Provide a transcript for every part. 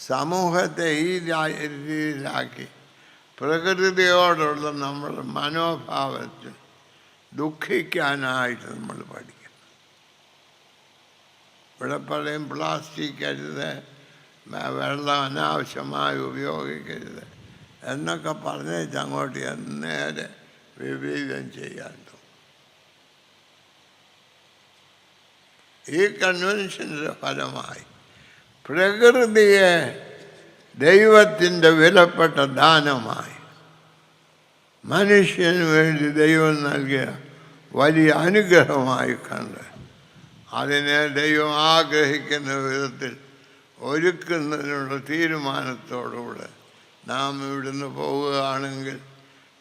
സമൂഹത്തെ ഈ രീതിയിലാക്കി പ്രകൃതിയോടുള്ള നമ്മുടെ മനോഭാവത്തിൽ ദുഃഖിക്കാനായിട്ട് നമ്മൾ പഠിക്കണം. ഇവിടെ പറയും പ്ലാസ്റ്റിക് അരുത്, വെള്ളം അനാവശ്യമായി ഉപയോഗിക്കരുത് എന്നൊക്കെ പറഞ്ഞേച്ച് അങ്ങോട്ട് നേരെ വിപരീതം ചെയ്യാൻ തോന്നും. ഈ കൺവെൻഷൻ്റെ ഫലമായി പ്രകൃതിയെ ദൈവത്തിൻ്റെ വിലപ്പെട്ട ദാനമായി മനുഷ്യന് വേണ്ടി ദൈവം നൽകിയ വലിയ അനുഗ്രഹമായി കണ്ട് അതിനെ ദൈവം ആഗ്രഹിക്കുന്ന വിധത്തിൽ ഒരുക്കുന്നതിനുള്ള തീരുമാനത്തോടുകൂടെ നാം ഇവിടുന്ന് പോവുകയാണെങ്കിൽ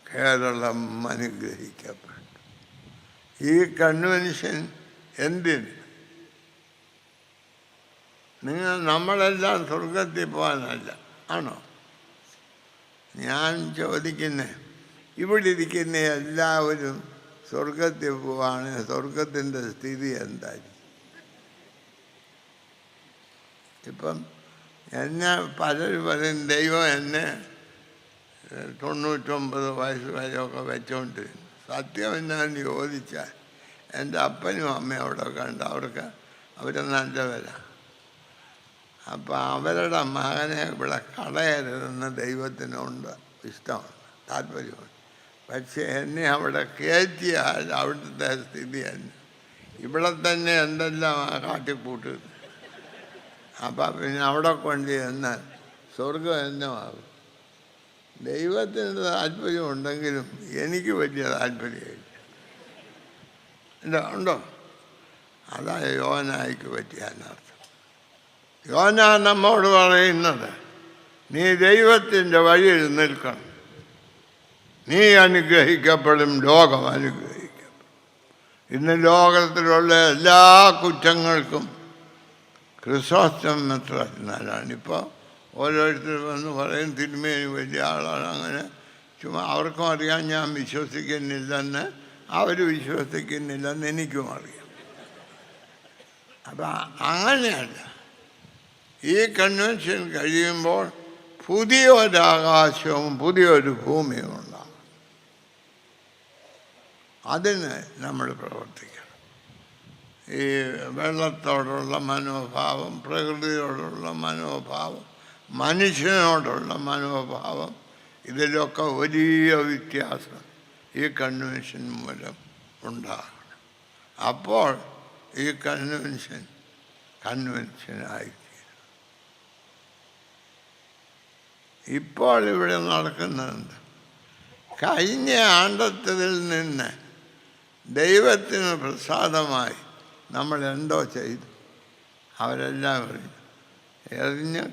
കേരളം അനുഗ്രഹിക്കപ്പെട്ടു. ഈ കൺവെൻഷൻ എന്തിന്? നമ്മളെല്ലാം സ്വർഗത്തിൽ പോകാനല്ല, ആണോ? ഞാൻ ചോദിക്കുന്നേ, ഇവിടെ ഇരിക്കുന്ന എല്ലാവരും സ്വർഗത്തിൽ പോവുകയാണെങ്കിൽ സ്വർഗത്തിൻ്റെ സ്ഥിതി എന്തായിരിക്കും? ഇപ്പം എന്നെ പലരും പറയും ദൈവം എന്നെ 99 വയസ്സ് വരെയൊക്കെ വെച്ചുകൊണ്ടിരുന്നു. സത്യം എന്നാന്ന് ചോദിച്ചാൽ എൻ്റെ അപ്പനും അമ്മയും അവിടെ കണ്ട് അവർ നല്ലവരാ. അപ്പം അവരുടെ മകനെ ഇവിടെ കളയരുതെന്ന് ദൈവത്തിനുണ്ട്, ഇഷ്ടമാണ്, താല്പര്യമുണ്ട്. പക്ഷേ എന്നെ അവിടെ കയറ്റിയാൽ അവിടുത്തെ സ്ഥിതി തന്നെ ഇവിടെ തന്നെ എന്തെല്ലാം കാട്ടിക്കൂട്ടുന്നത്. അപ്പം പിന്നെ അവിടെ കൊണ്ട് ചെന്നാൽ സ്വർഗം എന്നമാകും. ദൈവത്തിന് താല്പര്യമുണ്ടെങ്കിലും എനിക്ക് വലിയ താല്പര്യമില്ല. ഉണ്ടോ? അതാ യോനായ്ക്ക് പറ്റിയ അനർത്ഥം. യോന നമ്മോട് പറയുന്നത്, നീ ദൈവത്തിൻ്റെ വഴിയിൽ നിൽക്കണം, നീ അനുഗ്രഹിക്കപ്പെടും, ലോകം അനുഗ്രഹിക്കപ്പെടും. ഇന്ന് ലോകത്തിലുള്ള എല്ലാ കുറ്റങ്ങൾക്കും ക്രിസോസ്റ്റം മെത്രാനാണ്. ഇപ്പോൾ ഓരോരുത്തർ വന്ന് പറയും തിരുമേനി വലിയ ആളാണ്, അങ്ങനെ ചുമ്മാ അവർക്കും അറിയാം ഞാൻ വിശ്വസിക്കുന്നില്ലെന്ന്, അവർ വിശ്വസിക്കുന്നില്ലെന്ന് എനിക്കും അറിയാം. അപ്പം അങ്ങനെയല്ല. ഈ കൺവെൻഷൻ കഴിയുമ്പോൾ പുതിയൊരാകാശവും പുതിയൊരു ഭൂമിയും ഉണ്ടാകും. അതിന് നമ്മൾ പ്രവർത്തിക്കണം. ഈ വെള്ളത്തോടുള്ള മനോഭാവം, പ്രകൃതിയോടുള്ള മനോഭാവം, മനുഷ്യനോടുള്ള മനോഭാവം, ഇതിലൊക്കെ വലിയ വ്യത്യാസം ഈ കൺവെൻഷൻ മൂലം ഉണ്ടാകണം. അപ്പോൾ ഈ കൺവെൻഷനായി. ഇപ്പോൾ ഇവിടെ നടക്കുന്നുണ്ട്. കഴിഞ്ഞ ആണ്ടത്തിൽ നിന്ന് ദൈവത്തിന് പ്രസാദമായി നമ്മൾ എന്തോ ചെയ്തു. അവരെല്ലാം എറിഞ്ഞ്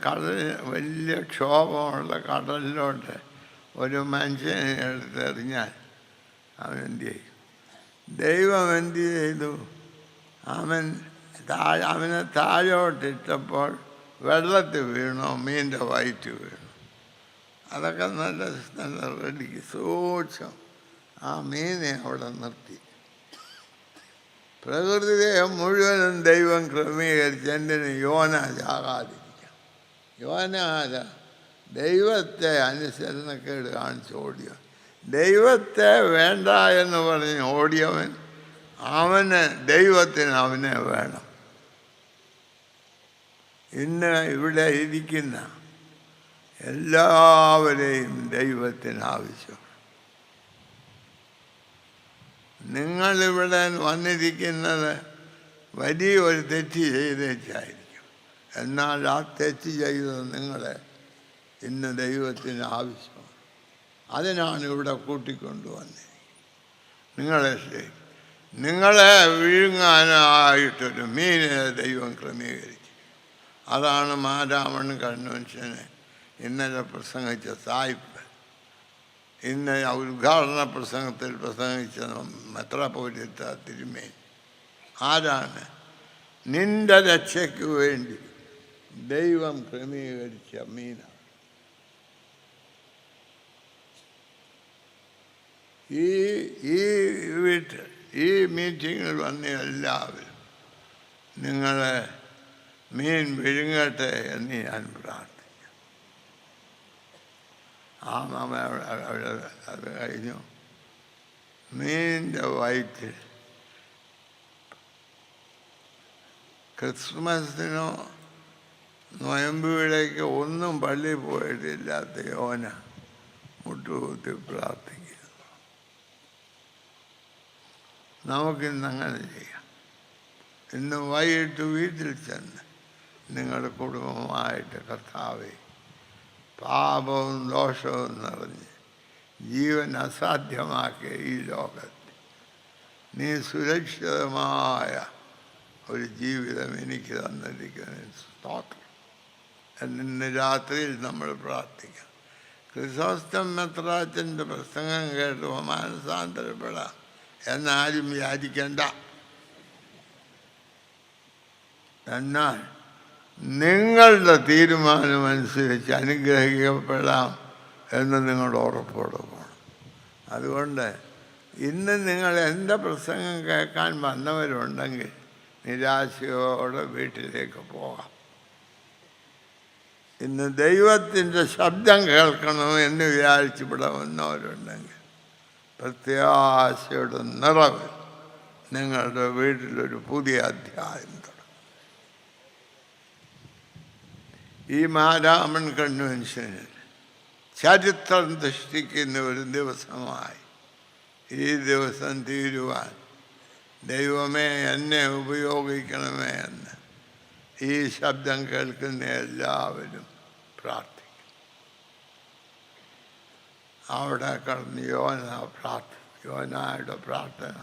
വലിയ ക്ഷോഭമുള്ള കടലിലോട്ട് ഒരു മനുഷ്യനെ എടുത്തെറിഞ്ഞാൽ അവനെന്ത് ചെയ്യും? ദൈവം എന്ത് ചെയ്തു? അവനെ താഴോട്ടിട്ടപ്പോൾ വെള്ളത്തിൽ വീണോ, മീൻ്റെ വയറ്റ് വീണു. അതൊക്കെ നല്ല റെഡിക്ക് സൂക്ഷം ആ മീനെ അവിടെ നിർത്തി. പ്രകൃതിയെ മുഴുവനും ദൈവം ക്രമീകരിച്ച് എന്തിന് യോന ചാകാതിരിക്കാം. യോന ദൈവത്തെ അനുസരണക്കേട് കാണിച്ച് ഓടിയവൻ, ദൈവത്തെ വേണ്ട എന്ന് പറഞ്ഞ് ഓടിയവൻ, ദൈവത്തിന് അവനെ വേണം. ഇന്ന് ഇവിടെ ഇരിക്കുന്ന എല്ലാവരെയും ദൈവത്തിന് ആവശ്യം. നിങ്ങളിവിടെ വന്നിരിക്കുന്നത് വലിയൊരു തെറ്റ് ചെയ്തേച്ചായിരിക്കും. എന്നാൽ ആ തെറ്റ് ചെയ്തത് നിങ്ങളെ ഇന്ന് ദൈവത്തിന് ആവശ്യമാണ്. അതിനാണ് ഇവിടെ കൂട്ടിക്കൊണ്ടുവന്നിരിക്കുന്നത്. നിങ്ങളെ വിഴുങ്ങാനായിട്ടൊരു മീനിനെ ദൈവം ക്രമീകരിച്ചു. അതാണ് മാരാമൺ കൺവെൻഷനെ ഇന്നലെ പ്രസംഗിച്ച സായിപ്പ്, ഇന്ന് ഉദ്ഘാടന പ്രസംഗത്തിൽ പ്രസംഗിച്ച മെത്രാപ്പോലീത്ത തിരുമേനി. ആരാണ്? നിന്റെ രക്ഷയ്ക്ക് വേണ്ടി ദൈവം ക്രമീകരിച്ച മീനാണ്. ഈ മീറ്റിങ്ങിൽ വന്ന എല്ലാവരും നിങ്ങളെ മീൻ വിഴുങ്ങട്ടെ എന്ന് ഞാൻ പ്രാർത്ഥിക്കുന്നു. അത് കഴിഞ്ഞു. മീനിൻ്റെ വയറ്റിൽ ക്രിസ്മസിനോ നൊയമ്പുവിടേക്ക് ഒന്നും പള്ളിയിൽ പോയിട്ടില്ലാത്ത യോന മുട്ടുകുത്തി പ്രാർത്ഥിക്കുന്നു. നമുക്കിന്നങ്ങനെ ചെയ്യാം. ഇന്ന് വൈകിട്ട് വീട്ടിൽ ചെന്ന് നിങ്ങളുടെ കുടുംബമായിട്ട് കർത്താവേ, പാപവും ദോഷവും നിറഞ്ഞ് ജീവൻ അസാധ്യമാക്കിയ ഈ ലോകത്ത് നീ സുരക്ഷിതമായ ഒരു ജീവിതം എനിക്ക് തന്നിരിക്കുന്ന സ്തോത്രം എന്നിന്ന് രാത്രിയിൽ നമ്മൾ പ്രാർത്ഥിക്കാം. ക്രിസോസ്റ്റം മെത്രാച്ചൻ്റെ പ്രസംഗം കേട്ട് മാനസാന്തരപ്പെടാം എന്നാരും വിചാരിക്കേണ്ട. എന്നാൽ നിങ്ങളുടെ തീരുമാനമനുസരിച്ച് അനുഗ്രഹിക്കപ്പെടാം എന്ന് നിങ്ങൾ ഉറപ്പോടെ പോകണം. അതുകൊണ്ട് ഇന്ന് നിങ്ങൾ എൻ്റെ പ്രസംഗം കേൾക്കാൻ വന്നവരുണ്ടെങ്കിൽ നിരാശയോടെ വീട്ടിലേക്ക് പോകാം. ഇന്ന് ദൈവത്തിൻ്റെ ശബ്ദം കേൾക്കണം എന്ന് വിചാരിച്ച് ഇവിടെ വന്നവരുണ്ടെങ്കിൽ പ്രത്യാശയുടെ നിറവിൽ നിങ്ങളുടെ വീട്ടിലൊരു പുതിയ അധ്യായം തുടങ്ങും. ഈ മാരാമൺ കൺവെൻഷനിൽ ചരിത്രം സൃഷ്ടിക്കുന്ന ഒരു ദിവസമായി ഈ ദിവസം തീരുവാൻ ദൈവമേ എന്നെ ഉപയോഗിക്കണമേ എന്ന് ഈ ശബ്ദം കേൾക്കുന്ന എല്ലാവരും പ്രാർത്ഥിക്കും. അവിടെ കടന്ന് യോനായുടെ പ്രാർത്ഥന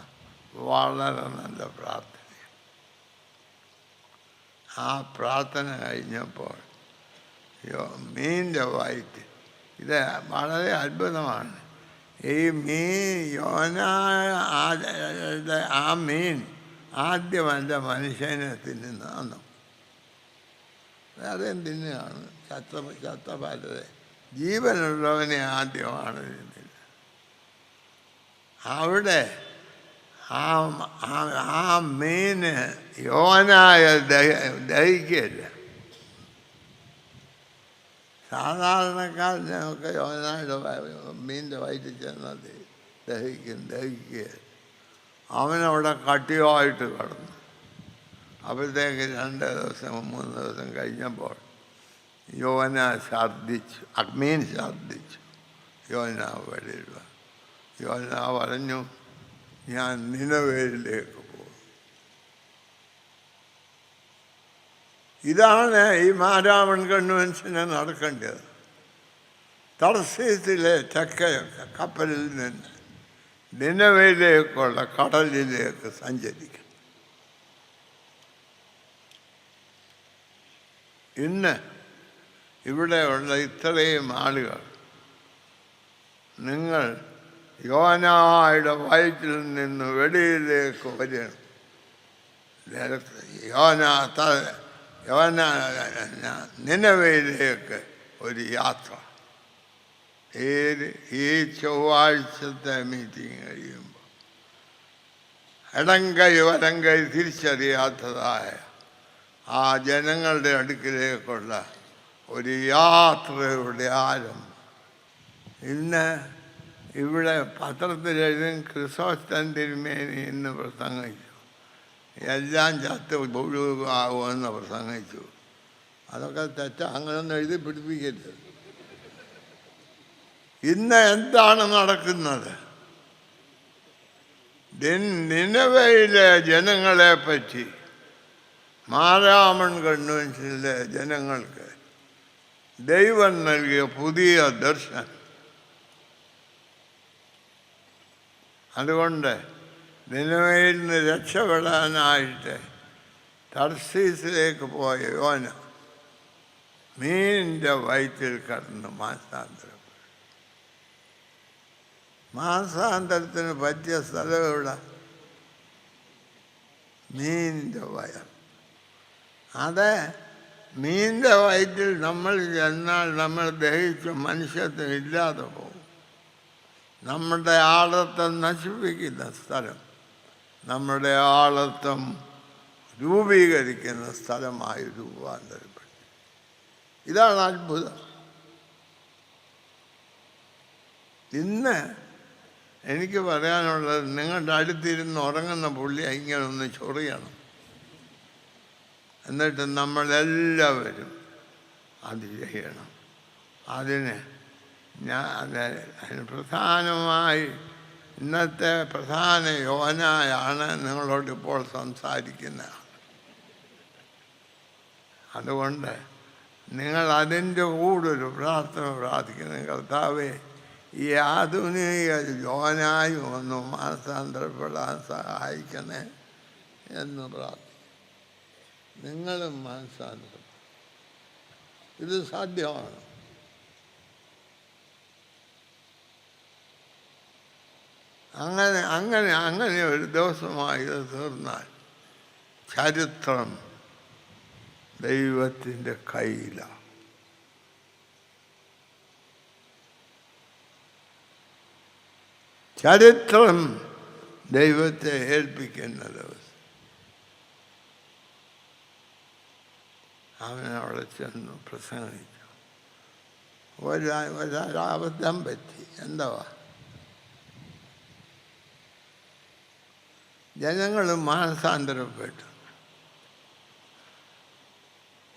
വളരെ നല്ല പ്രാർത്ഥനയാണ്. ആ പ്രാർത്ഥന കഴിഞ്ഞപ്പോൾ മീനിൻ്റെ വയറ്റ് ഇത് വളരെ അത്ഭുതമാണ്. ഈ ആ മീൻ ആദ്യം എൻ്റെ മനുഷ്യനെ തിന്നുന്നു. വേറെയും തിന്നുകയാണ്. ചത്ത പലരെ ജീവനുള്ളവനെ ആദ്യമാണ് തിന്നില്ല. അവിടെ ആ മീന് യോനായ ദഹിക്കില്ല. സാധാരണക്കാരനൊക്കെ യോനായുടെ മീനിൻ്റെ വയറ്റിൽ ചെന്നാൽ ദഹിക്കുക. അവനവിടെ കട്ടിയായിട്ട് കിടന്നു. അപ്പോഴത്തേക്ക് 2 ദിവസം 3 ദിവസം കഴിഞ്ഞപ്പോൾ യോന ഛർദ്ദിച്ചു. മീൻ ഛർദ്ദിച്ചു. യോന വെളിയിൽ യോന പറഞ്ഞു, ഞാൻ നിനവേലിലേക്ക് പോകും. ഇതാണ് ഈ മാരാമൺ കൺവെൻഷന് നടക്കേണ്ടത്. തർസീസിലെ തെക്കേ കപ്പലിൽ നിന്ന് നിനവേലിലേക്കുള്ള കടലിലേക്ക് സഞ്ചരിക്കും. ഇന്ന് ഇവിടെയുള്ള ഇത്രയും ആളുകൾ നിങ്ങൾ യോനായുടെ വയറ്റിൽ നിന്ന് വെളിയിലേക്ക് വരണം. യോന നിനവയിലേക്ക് ഒരു യാത്ര. ഈ ചൊവ്വാഴ്ചത്തെ മീറ്റിംഗ് കഴിയുമ്പോൾ ഇടങ്കൈ വലങ്കൈ തിരിച്ചറിയാത്തതായ ആ ജനങ്ങളുടെ അടുക്കിലേക്കുള്ള ഒരു യാത്രയുടെ ആരംഭം. ഇന്ന് ഇവിടെ പത്രത്തിലെഴുതും ക്രിസോസ്റ്റം തിരുമേനി ഇന്ന് പ്രസംഗിച്ചു, എല്ലാം ചത്ത് ഒഴിവാകുമെന്ന് പ്രസംഗിച്ചു. അതൊക്കെ തെറ്റാ, അങ്ങനെയൊന്നും എഴുതി പിടിപ്പിക്കരുത്. ഇന്ന് എന്താണ് നടക്കുന്നത്? നിനവയിലെ ജനങ്ങളെ പറ്റി മാരാമൺ കൺവെൻഷനിലെ ജനങ്ങൾക്ക് ദൈവം നൽകിയ പുതിയ ദർശനം. അതുകൊണ്ട് നിനവയിൽ നിന്ന് രക്ഷപ്പെടാനായിട്ട് തർസീസിലേക്ക് പോയ യോന മീനിൻ്റെ വയറ്റിൽ കടന്ന് മാസാന്തരത്തിന് പറ്റിയ സ്ഥലം ഇവിടെ മീനിൻ്റെ വയർ. അത് മീനിൻ്റെ വയറ്റിൽ നമ്മൾ ചെന്നാൽ നമ്മൾ ദഹിച്ച് മനുഷ്യത്വം ഇല്ലാതെ പോകും. നമ്മുടെ ആളത്വം നശിപ്പിക്കുന്ന സ്ഥലം നമ്മുടെ ആളത്വം രൂപീകരിക്കുന്ന സ്ഥലമായി രൂപാന്തരപ്പെട്ടു. ഇതാണ് അത്ഭുതം. ഇന്ന് എനിക്ക് പറയാനുള്ളത്, നിങ്ങളുടെ അടുത്തിരുന്ന് ഉറങ്ങുന്ന പുള്ളി ഇങ്ങനെ ഒന്ന് ചൊറിയണം. എന്നിട്ട് നമ്മളെല്ലാവരും അത് ചെയ്യണം. അതിന് അതിന് പ്രധാനമായി ഇന്നത്തെ പ്രധാന യോനായാണ് നിങ്ങളോടിപ്പോൾ സംസാരിക്കുന്നത്. അതുകൊണ്ട് നിങ്ങൾ അതിൻ്റെ കൂടൊരു പ്രാർത്ഥന പ്രാർത്ഥിക്കുന്ന, കർത്താവേ, ഈ ആധുനിക യോനായി ഒന്ന് മാനസാന്തരപ്പെടാൻ സഹായിക്കണേ എന്ന് പ്രാർത്ഥിക്കും. നിങ്ങളും മാനസാന്തരം, ഇത് സാധ്യമാണ്. അങ്ങനെ ഒരു ദിവസമായി ഇത് തീർന്നാൽ ചരിത്രം ദൈവത്തിൻ്റെ കയ്യിലാണ്. ചരിത്രം ദൈവത്തെ ഏൽപ്പിക്കുന്ന ദിവസം. അവനവിടെ ചെന്നു പ്രസംഗിച്ചു. ഒരബദ്ധം പറ്റി. എന്തുവാ? ജനങ്ങൾ മാനസാന്തരപ്പെട്ടു.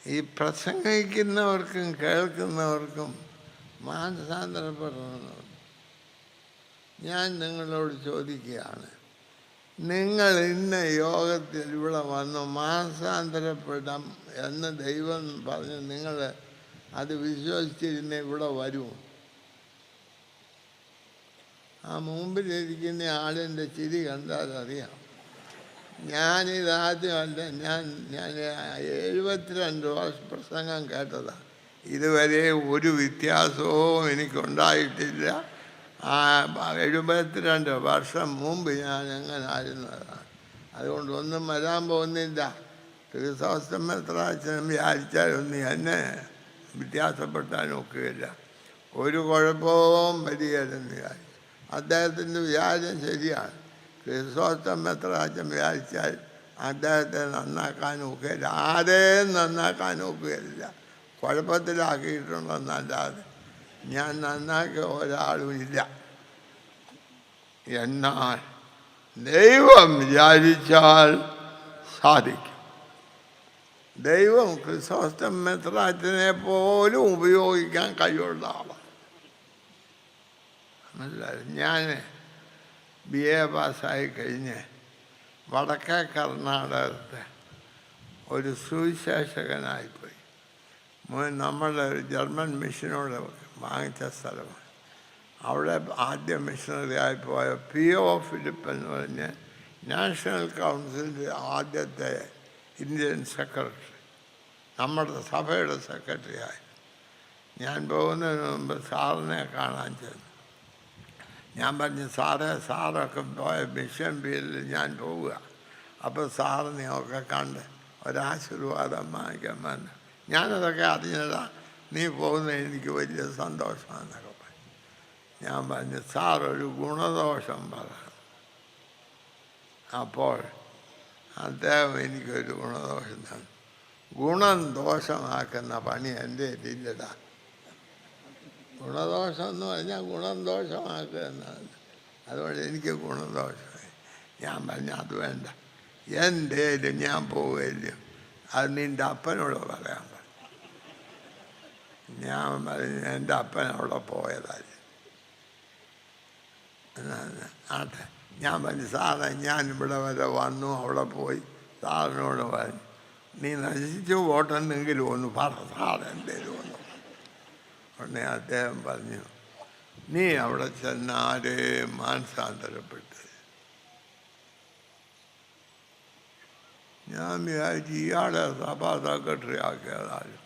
ഈ പ്രസംഗിക്കുന്നവർക്കും കേൾക്കുന്നവർക്കും മാനസാന്തരപ്പെടണമെന്നുണ്ട്. ഞാൻ നിങ്ങളോട് ചോദിക്കുകയാണ്, നിങ്ങൾ ഇന്ന് യോഗത്തിൽ ഇവിടെ വന്ന് മാനസാന്തരപ്പെടാം എന്ന് ദൈവം പറഞ്ഞ് നിങ്ങൾ അത് വിശ്വസിച്ചിരുന്ന ഇവിടെ വരുമോ? ആ മുമ്പിലിരിക്കുന്ന ആളിൻ്റെ ചിരി കണ്ടാൽ അറിയാം. ഞാനിതാദ്യമല്ല, ഞാൻ 72 വർഷം പ്രസംഗം കേട്ടതാണ്. ഇതുവരെ ഒരു വ്യത്യാസവും എനിക്കുണ്ടായിട്ടില്ല. 72 വർഷം മുമ്പ് ഞാൻ എങ്ങനെ ആയിരുന്നതാണ്. അതുകൊണ്ടൊന്നും വരാൻ പോകുന്നില്ല. ക്രിസ്തോസ്തമെത്രാച്ചനും വിചാരിച്ചാലൊന്നും എന്നെ വ്യത്യാസപ്പെട്ടാൻ ഒക്കുകയില്ല. ഒരു കുഴപ്പവും വരികയില്ലെന്ന് വിചാരിച്ചു. അദ്ദേഹത്തിൻ്റെ വിചാരം ശരിയാണ്. ക്രിസ്തോസ്തമെത്രാച്ചൻ വിചാരിച്ചാൽ അദ്ദേഹത്തെ നന്നാക്കാൻ ഒക്കുകയില്ല. ആരെയും നന്നാക്കാൻ ഒക്കുകയില്ല. കുഴപ്പത്തിലാക്കിയിട്ടുണ്ടെന്നല്ലാതെ ഞാൻ നന്നാക്കിയ ഒരാളും ഇല്ല. എന്നാൽ ദൈവം വിചാരിച്ചാൽ സാധിക്കും. ദൈവം ക്രിസ്തോസ്തമെത്രാച്ചനെ പോലും ഉപയോഗിക്കാൻ കഴിവുള്ള ആളാണ്. ഞാൻ BA പാസ്സായി കഴിഞ്ഞ് വടക്കേ കർണാടകത്തെ ഒരു സുവിശേഷകനായിപ്പോയി. നമ്മളുടെ ഒരു ജർമ്മൻ മിഷനോട് വാങ്ങിച്ച സ്ഥലമാണ്. അവിടെ ആദ്യ മിഷണറിയായി പോയ P.O. ഫിലിപ്പ് എന്ന് പറഞ്ഞ് നാഷണൽ കൗൺസിലിൻ്റെ ആദ്യത്തെ ഇന്ത്യൻ സെക്രട്ടറി, നമ്മുടെ സഭയുടെ സെക്രട്ടറിയായി. ഞാൻ പോകുന്നതിന് മുമ്പ് സാറിനെ കാണാൻ ചെന്നു. ഞാൻ പറഞ്ഞു, സാറൊക്കെ പോയ മിഷൻ ഫീൽഡിൽ ഞാൻ പോവുക. അപ്പോൾ സാറിനെയൊക്കെ കണ്ട് ഒരാശീർവാദം വാങ്ങിക്കാൻ വന്നു. ഞാനതൊക്കെ അറിഞ്ഞതാ. നീ പോകുന്നത് എനിക്ക് വലിയ സന്തോഷമാണെന്നൊക്കെ പറഞ്ഞു. ഞാൻ പറഞ്ഞു, സാറൊരു ഗുണദോഷം പറയണം. അപ്പോൾ അദ്ദേഹം എനിക്കൊരു ഗുണദോഷം തന്നു. ഗുണം ദോഷമാക്കുന്ന പണി എൻ്റെ ഇല്ലടാ. ഗുണദോഷം എന്ന് പറഞ്ഞാൽ ഗുണം ദോഷമാക്കുക എന്നാണ്. അതുകൊണ്ട് എനിക്ക് ഗുണദോഷമായി. ഞാൻ പറഞ്ഞു, അത് വേണ്ട, എന്തേലും ഞാൻ പോവുകയില്ല, അത് നിൻ്റെ അപ്പനോട് പറയാൻ പറഞ്ഞു. ഞാൻ പറഞ്ഞു, എൻ്റെ അപ്പൻ അവിടെ പോയതല്ല. ആട്ടെ. ഞാൻ പറഞ്ഞു, സാറേ, ഞാനിവിടെ വരെ വന്നു, അവിടെ പോയി സാറിനോട് പറഞ്ഞു, നീ നശിച്ചു പോട്ടെന്നെങ്കിലും ഒന്ന് പറ സാറ് എന്തേലും ഒന്ന്. ഉടനെ അദ്ദേഹം പറഞ്ഞു, നീ അവിടെ ചെന്ന് ആരെയും മാനസാന്തരപ്പെട്ട്. ഞാൻ വിചാരിച്ചു ഇയാളെ സഭാ സെക്രട്ടറി ആക്കിയതാലും.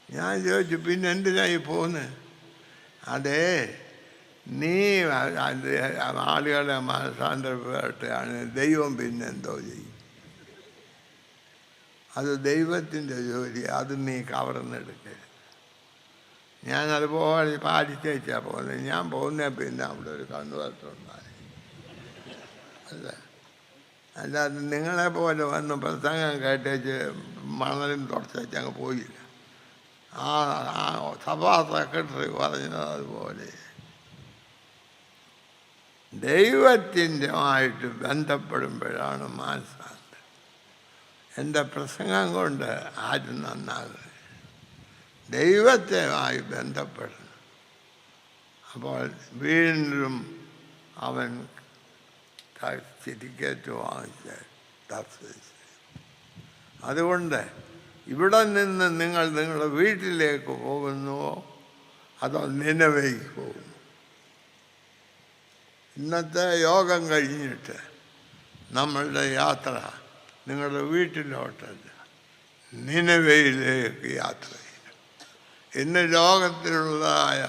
ഞാൻ ചോദിച്ചു, പിന്നെ എന്തിനായി പോകുന്നത്? അതേ, നീ ആളുകളെ മാനസാന്തരപ്പെട്ടാണ് ദൈവം പിന്നെന്തോ ചെയ്യും. അത് ദൈവത്തിൻ്റെ ജോലി, അത് നീ കവർന്നെടുക്കരുത്. ഞാനതുപോലെ പാലിച്ചേച്ചാണ് പോകുന്നത്. ഞാൻ പോകുന്ന പിന്നെ അവിടെ ഒരു കൺവേർട്ടുണ്ടായി. അല്ലാതെ നിങ്ങളെപ്പോലെ വന്ന് പ്രസംഗം കേട്ടേച്ച് മണലും തുടച്ചേച്ച് അങ്ങ് പോയില്ല. ആ സഭാ സെക്രട്ടറി പറഞ്ഞതുപോലെ ദൈവത്തിൻ്റെമായിട്ട് ബന്ധപ്പെടുമ്പോഴാണ് മാനസാന്തരം. എൻ്റെ പ്രസംഗം കൊണ്ട് ആരും നന്നാകുക, ദൈവവുമായി ബന്ധപ്പെടണം. അപ്പോൾ വീണ്ടും അവൻ ടിക്കറ്റ് വാങ്ങിച്ച് തർശീശ്. അതുകൊണ്ട് ഇവിടെ നിന്ന് നിങ്ങൾ നിങ്ങളുടെ വീട്ടിലേക്ക് പോകുന്നുവോ അതോ നിനവേയ്ക്ക് പോകുന്നു? ഇന്നത്തെ യോഗം കഴിഞ്ഞിട്ട് നമ്മളുടെ യാത്ര നിങ്ങളുടെ വീട്ടിലോട്ടല്ല, നിനവേയിലേക്ക് യാത്ര ചെയ്യും. ഇന്ന് ലോകത്തിലുള്ളതായ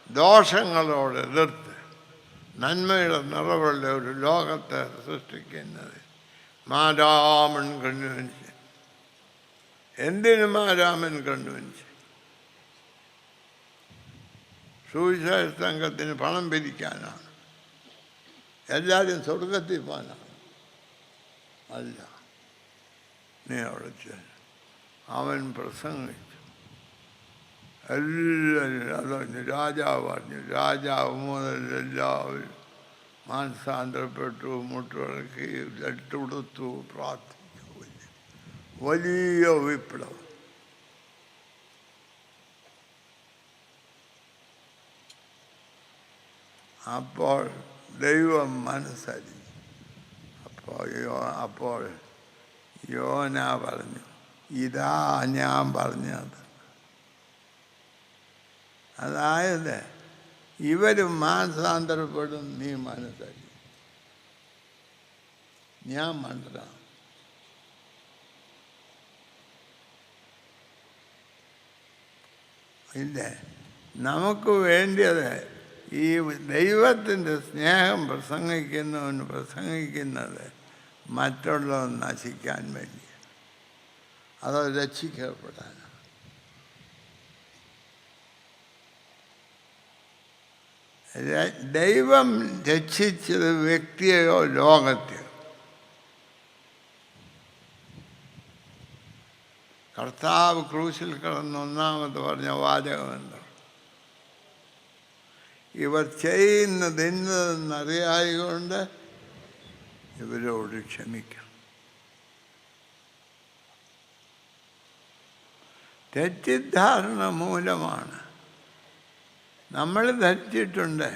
ദോഷങ്ങളോട് എതിർത്ത് നന്മയുടെ നിറവുള്ള ഒരു ലോകത്തെ സൃഷ്ടിക്കുന്നത് മാരാമൻ കൺവെൻഷൻ. എന്തിനു മാരാമൻ കൺവെൻഷൻ? സുവിശേഷ സംഘത്തിന് പണം പിരിക്കാനാണ്, എല്ലാവരും സ്വർഗത്തിൽ പോകാനാണ്. അല്ല, നീ അവിടെ ചെന്ന് അവൻ പ്രസംഗിച്ചു, എല്ലാവരും അതറിഞ്ഞു. രാജാവ് പറഞ്ഞു. രാജാവ് മുതൽ എല്ലാവരും മാനസാന്തരപ്പെട്ടു, മുട്ടുടക്കി, ലട്ടുടുത്തു, പ്രാർത്ഥിച്ചു. വലിയ വിപ്ലവം. അപ്പോൾ ദൈവം മനസ്സറിഞ്ഞു. അപ്പോൾ യോന പറഞ്ഞു, ഇതാ ഞാൻ പറഞ്ഞത്. അതായത് ഇവരും മാനസാന്തരപ്പെടും, നീ മനസ്സറിയും. ഞാൻ മണ്ടനാണ്. ഇല്ല, നമുക്ക് വേണ്ടിയത് ഈ ദൈവത്തിൻ്റെ സ്നേഹം പ്രസംഗിക്കുന്നവന് പ്രസംഗിക്കുന്നത് മറ്റുള്ളവൻ നശിക്കാൻ വേണ്ടി, അതോ രക്ഷിക്കപ്പെടാൻ. ദൈവം രക്ഷിച്ചത് വ്യക്തിയെയോ ലോകത്തെയോ? കർത്താവ് ക്രൂശിൽ കിടന്ന് ഒന്നാമത് പറഞ്ഞ വാചകമുണ്ടോ? ഇവർ ചെയ്യുന്നത് ഇന്നതെന്നറിയായതുകൊണ്ട് ഇവരോട് ക്ഷമിക്കണം. തെറ്റിദ്ധാരണ മൂലമാണ് നമ്മൾ ധരിച്ചിട്ടുണ്ട്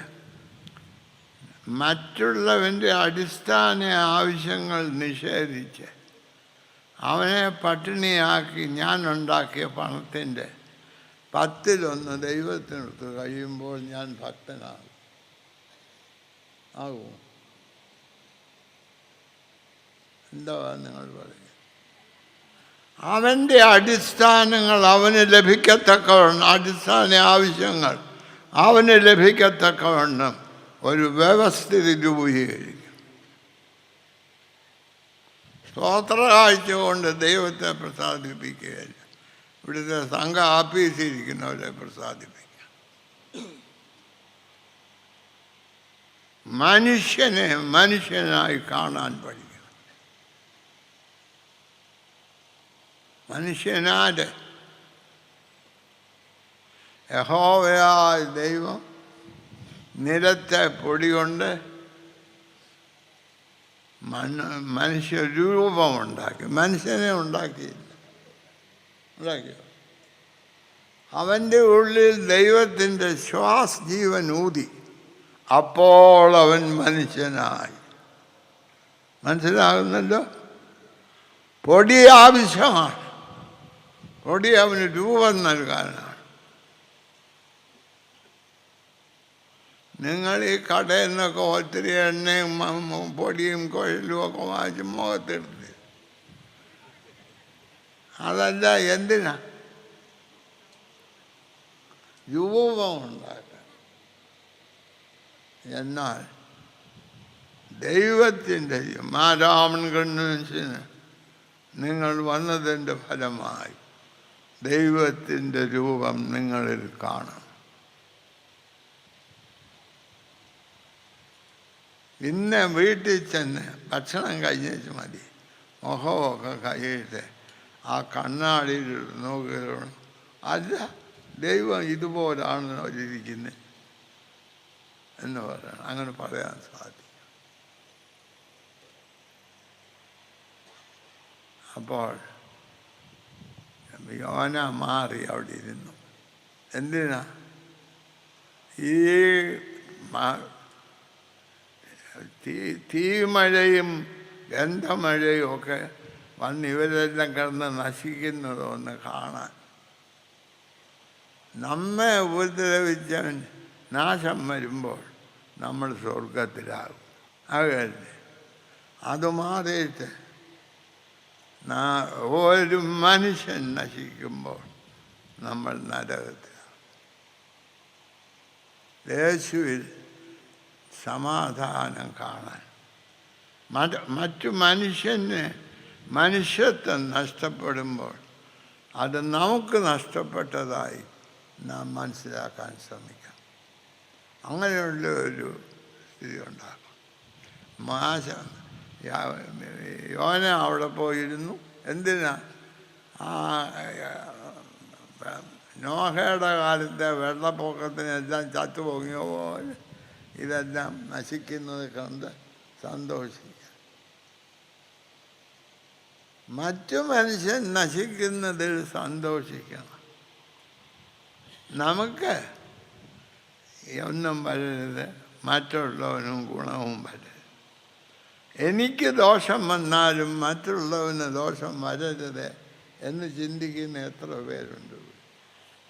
മറ്റുള്ളവൻ്റെ അടിസ്ഥാന ആവശ്യങ്ങൾ നിഷേധിച്ച് അവനെ പട്ടിണിയാക്കി ഞാൻ ഉണ്ടാക്കിയ പണത്തിൻ്റെ 10% ദൈവത്തിനടുത്ത് കഴിയുമ്പോൾ ഞാൻ ഭക്തനാകും. ആകുമോ? എന്താ നിങ്ങൾ പറയുക? അവൻ്റെ അടിസ്ഥാനങ്ങൾ അവന് ലഭിക്കത്തക്കവണ്ണം, അടിസ്ഥാന ആവശ്യങ്ങൾ അവന് ലഭിക്കത്തക്കവണ്ണം ഒരു വ്യവസ്ഥിതി രൂപീകരിക്കും. സ്തോത്ര കാഴ്ച കൊണ്ട് ദൈവത്തെ പ്രസാദിപ്പിക്കുകയല്ല, ഇവിടുത്തെ സംഘ ആഫീസിരിക്കുന്നവരെ പ്രസാദിപ്പിക്കുക. മനുഷ്യനെ മനുഷ്യനായി കാണാൻ പഠിക്കണം. മനുഷ്യനാട് യഹോവയായ ദൈവം നിലത്തെ പൊടി കൊണ്ട് മനുഷ്യരൂപമുണ്ടാക്കി. മനുഷ്യനെ ഉണ്ടാക്കിയില്ല. ഉണ്ടാക്കിയോ? അവൻ്റെ ഉള്ളിൽ ദൈവത്തിൻ്റെ ജീവൻ ഊതി. അപ്പോൾ അവൻ മനുഷ്യനായി. മനസ്സിലാകുന്നല്ലോ? പൊടി ആവശ്യമാണ്. പൊടി അവന് രൂപം നൽകാനാണ്. നിങ്ങൾ ഈ കടയിൽ നിന്നൊക്കെ ഒത്തിരി എണ്ണയും പൊടിയും കുഴലും ഒക്കെ വാങ്ങിച്ച് മുഖത്തെടുത്ത്, അതല്ല, എന്തിനാ? രൂപമുണ്ടാക്കാൻ. എന്നാൽ ദൈവത്തിൻ്റെ മാരാമൻ കൺവെൻഷന് നിങ്ങൾ വന്നതിൻ്റെ ഫലമായി ദൈവത്തിൻ്റെ രൂപം നിങ്ങളിൽ കാണും. ഇന്ന് വീട്ടിൽ ചെന്ന് ഭക്ഷണം കഴിഞ്ഞേച്ച് മതി, മുഖമൊക്കെ കൈയിട്ട് ആ കണ്ണാടിയിൽ നോക്കിയതാണ് അല്ല, ദൈവം ഇതുപോലാണ് അവരിയ്ക്കുന്നത് എന്ന് പറയണം. അങ്ങനെ പറയാൻ സാധിക്കും. അപ്പോൾ യോന മാറി അവിടെ ഇരുന്നു. എന്തിനാ? ഈ തീമഴയും ഗന്ധമഴയും ഒക്കെ വന്ന് ഇവരെല്ലാം കിടന്ന് നശിക്കുന്നതൊന്ന് കാണാൻ. നമ്മെ ഉപദ്രവിച്ചവൻ നാശം വരുമ്പോൾ നമ്മൾ സ്വർഗത്തിലാകും. അതല്ലേ? അത് മാറിയിട്ട് ഒരു മനുഷ്യൻ നശിക്കുമ്പോൾ നമ്മൾ നരകത്തിലാണ്. യേശുവിൽ സമാധാനം കാണാൻ മറ്റു മനുഷ്യത്വം നഷ്ടപ്പെടുമ്പോൾ അത് നമുക്ക് നഷ്ടപ്പെട്ടതായി നാം മനസ്സിലാക്കാൻ ശ്രമിക്കാം. അങ്ങനെയുള്ള ഒരു സ്ഥിതി ഉണ്ടാകും. യോന അവിടെ പോയിരുന്നു. എന്തിനാ? നോഹയുടെ കാലത്തെ വെള്ളപ്പൊക്കത്തിനെല്ലാം ചത്തുപൊങ്ങിയ പോലെ ഇതെല്ലാം നശിക്കുന്നത് കണ്ട് സന്തോഷിക്കുക. മറ്റു മനുഷ്യൻ നശിക്കുന്നതിൽ സന്തോഷിക്കണം. നമുക്ക് ഒന്നും വരരുത്, മറ്റുള്ളവനും ഗുണവും വരരുത്. എനിക്ക് ദോഷം വന്നാലും മറ്റുള്ളവന് ദോഷം വരരുത് എന്ന് ചിന്തിക്കുന്ന എത്ര പേരുണ്ട്?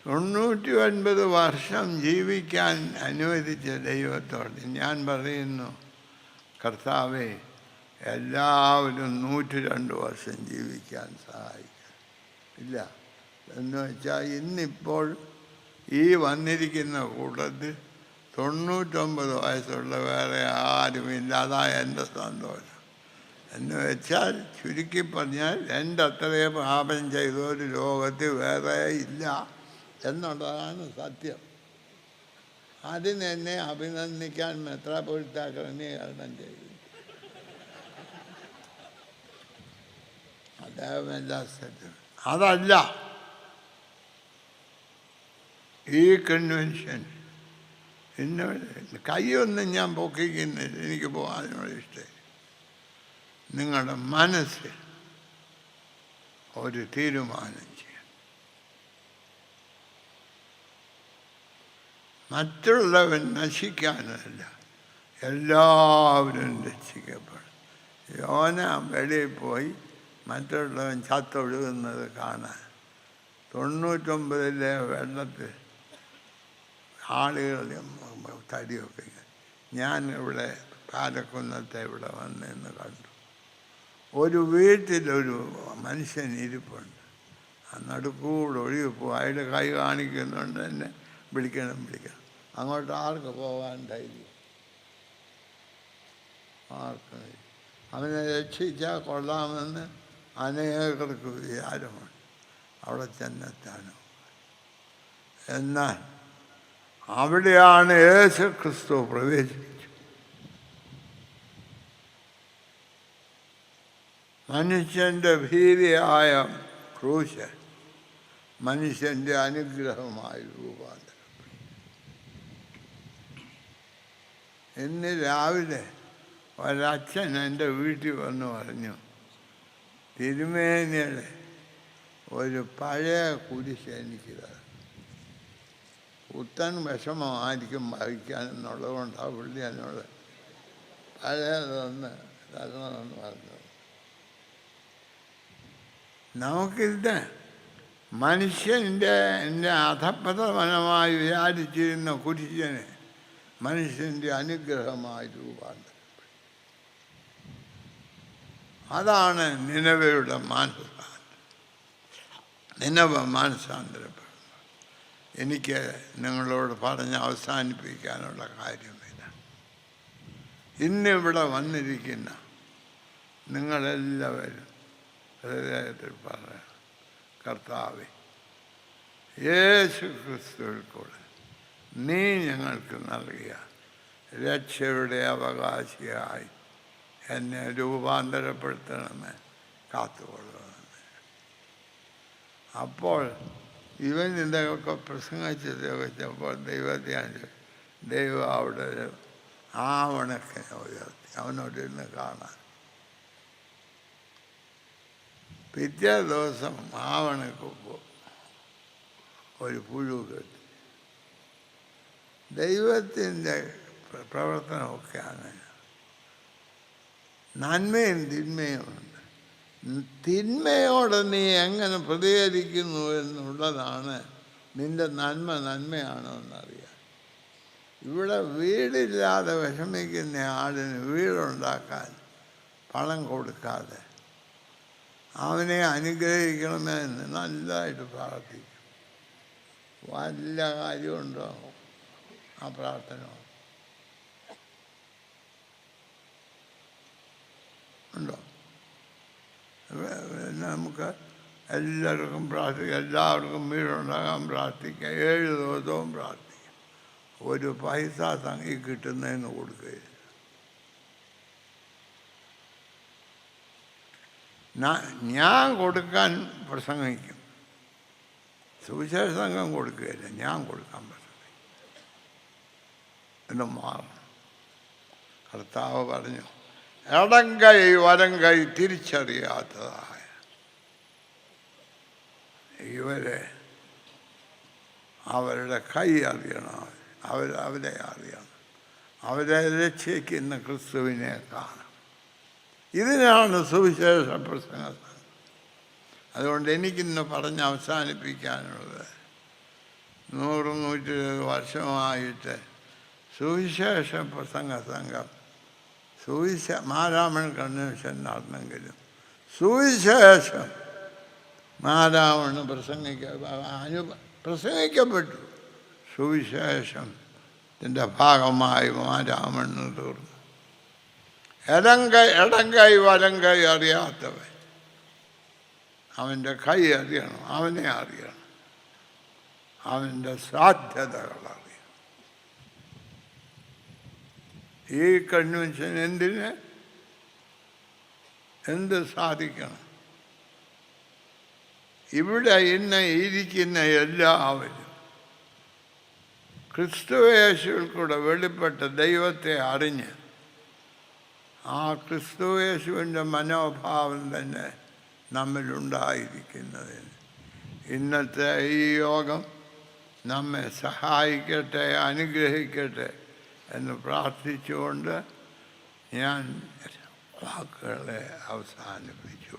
99 വർഷം ജീവിക്കാൻ അനുവദിച്ച ദൈവത്തോട് ഞാൻ പറയുന്നു, കർത്താവേ, എല്ലാവരും 102 വർഷം ജീവിക്കാൻ സഹായിക്കും. ഇല്ല എന്ന് വെച്ചാൽ ഇന്നിപ്പോൾ ഈ വന്നിരിക്കുന്ന കൂട്ടത്തിൽ 99 വയസ്സുള്ള വേറെ ആരുമില്ല. അതാ എൻ്റെ സന്തോഷം. എന്ന് വെച്ചാൽ ചുരുക്കി പറഞ്ഞാൽ എൻ്റെ അത്രയും പാപം ചെയ്തൊരു ലോകത്തിൽ വേറെ ഇല്ല എന്നുള്ളതാണ് സത്യം. അതിനെന്നെ അഭിനന്ദിക്കാൻ മെത്രാപ്പൊലീത്ത ക്രമീകരണം ചെയ്തു. അദ്ദേഹം എല്ലാ സ്ഥലത്തും. അതല്ല ഈ കൺവെൻഷൻ. എന്നോട് കൈയൊന്നും ഞാൻ പൊക്കിക്കുന്നില്ല, എനിക്ക് പോകാനോട് ഇഷ്ടം. നിങ്ങളുടെ മനസ്സിൽ ഒരു തീരുമാനം ചെയ്യണം. മറ്റുള്ളവൻ നശിക്കാനല്ല, എല്ലാവരും രക്ഷിക്കപ്പെടും. യോന വെളിയിൽ പോയി മറ്റുള്ളവൻ ചത്തൊഴുകുന്നത് കാണാൻ. 99 വെള്ളത്തിൽ ആളുകളും തടിയൊക്കെ. ഞാൻ ഇവിടെ പാലക്കുന്നത്തെ ഇവിടെ വന്നെന്ന് കണ്ടു. ഒരു വീട്ടിലൊരു മനുഷ്യൻ ഇരിപ്പുണ്ട്. ആ നടുക്കൂടെ ഒഴുകി പോകും. അയാൾ കൈ കാണിക്കുന്നുണ്ട്, എന്നെ വിളിക്കണം. അങ്ങോട്ട് ആർക്ക് പോകാൻ ധൈര്യം? ആർക്ക്? അവനെ രക്ഷിച്ചാൽ കൊള്ളാമെന്ന് അനേകർക്ക് വിചാരമുണ്ട്. അവിടെ ചെന്നെത്താനോ? എന്നാൽ അവിടെയാണ് യേശു ക്രിസ്തു പ്രവേശിച്ചത്. മനുഷ്യൻ്റെ ഭീതിയായ ക്രൂശ് മനുഷ്യൻ്റെ അനുഗ്രഹമായി രൂപാന്തരം. ഇന്ന് രാവിലെ ഒരച്ഛൻ എൻ്റെ വീട്ടിൽ വന്ന് പറഞ്ഞു, തിരുമേനിയുടെ ഒരു പഴയ കുരിശ് എനിക്ക് തരണം. പുത്തൻ വിഷമമായിരിക്കും വഹിക്കാനെന്നുള്ളത് കൊണ്ടാണ് പുള്ളി എന്നോട് പഴയതൊന്ന് തരണമെന്ന് പറഞ്ഞത്. നമുക്കിത് മനുഷ്യൻ്റെ അധപ്പതനമായി വിചാരിച്ചിരുന്ന കുരിശനെ മനുഷ്യൻ്റെ അനുഗ്രഹമായി രൂപാന്തരം. അതാണ് നിനവയുടെ മാനസാന്തരപ്പെടുന്നത്. എനിക്ക് നിങ്ങളോട് പറഞ്ഞ് അവസാനിപ്പിക്കാനുള്ള കാര്യമില്ല. ഇന്നിവിടെ വന്നിരിക്കുന്ന നിങ്ങളെല്ലാവരും ഹൃദയത്തിൽ പറയാം, കർത്താവേ, യേശു ക്രിസ്തുവിൽ കൂടെ നീ ഞങ്ങൾക്ക് നൽകിയ രക്ഷയുടെ അവകാശിയായി എന്നെ രൂപാന്തരപ്പെടുത്തണമേ, കാത്തുകൊള്ളണമേ. അപ്പോൾ ഇവൻ ഇതൊക്കെ പ്രസംഗിച്ചത് വെച്ചപ്പോൾ ദൈവം അവിടെ ഒരു ആവണക്കിനെ ഉയർത്തി അവനോടിരുന്ന് കാണാൻ. പിറ്റേ ദിവസം ആവണക്ക് ഒരു പുഴു കെട്ടി. ദൈവത്തിൻ്റെ പ്രവർത്തനമൊക്കെ അങ്ങനെ. നന്മയും തിന്മയുമുണ്ട്. തിന്മയോട് നീ എങ്ങനെ പ്രതികരിക്കുന്നു എന്നുള്ളതാണ് നിൻ്റെ നന്മയാണോ എന്നറിയാം. ഇവിടെ വീടില്ലാതെ വിഷമിക്കുന്ന ആളിന് വീടുണ്ടാക്കാൻ പണം കൊടുക്കാതെ അവനെ അനുഗ്രഹിക്കണമെന്ന് നല്ലതായിട്ട് പ്രാർത്ഥിക്കും. വല്ല കാര്യമുണ്ടോ ആ പ്രാർത്ഥന? ഉണ്ടോ? നമുക്ക് എല്ലാവർക്കും പ്രാർത്ഥിക്കാം, എല്ലാവർക്കും വീടുണ്ടാകാൻ പ്രാർത്ഥിക്കാം, 7 ദിവസവും പ്രാർത്ഥിക്കാം. ഒരു പൈസ തങ്ങി കിട്ടുന്നതിന് കൊടുക്കുകയില്ല. ഞാൻ കൊടുക്കാൻ പ്രസംഗിക്കും, സുവിശേഷ സംഘം കൊടുക്കുകയില്ല, ഞാൻ കൊടുക്കാൻ പ്രസംഗിക്കും. എന്ന് മാറണം. കർത്താവ് പറഞ്ഞു, ഇടം കൈ വലം കൈ തിരിച്ചറിയാത്തതായ ഇവരെ അവരുടെ കൈ അറിയണം, അവരെ അറിയണം, അവരെ രക്ഷിക്കുന്ന ക്രിസ്തുവിനെ കാണണം. ഇതിനാണ് സുവിശേഷ പ്രസംഗം. അതുകൊണ്ട് എനിക്കിന്ന് പറഞ്ഞ് അവസാനിപ്പിക്കാനുള്ളത്, 100-120 വർഷമായിട്ട് സുവിശേഷ പ്രസംഗ സംഘം മാരാമൺ കൺവെൻഷൻ നടന്നെങ്കിലും സുവിശേഷം മാരാമണ് പ്രസംഗിക്കപ്പെട്ടു. സുവിശേഷത്തിൻ്റെ ഭാഗമായി മാരാമണ് തീർന്നു. ഇടം കൈ വലം കൈ അറിയാത്തവൻ അവൻ്റെ കൈ അറിയണം, അവനെ അറിയണം, അവൻ്റെ സാധ്യതകൾ അറിയണം. ഈ കൺവെൻഷൻ എന്ത് സാധിക്കണം? ഇവിടെ ഇന്ന് ഇരിക്കുന്ന എല്ലാവരും ക്രിസ്തുയേശുവിൽ കൂടെ വെളിപ്പെട്ട ദൈവത്തെ അറിഞ്ഞ് ആ ക്രിസ്തുയേശുവിൻ്റെ മനോഭാവം തന്നെ നമ്മിലുണ്ടായിരിക്കുന്നതിന് ഇന്നത്തെ ഈ യോഗം നമ്മെ സഹായിക്കട്ടെ, അനുഗ്രഹിക്കട്ടെ എന്ന് പ്രാർത്ഥിച്ചുകൊണ്ട് ഞാൻ വാക്കുകളെ അവസാനിപ്പിച്ചു.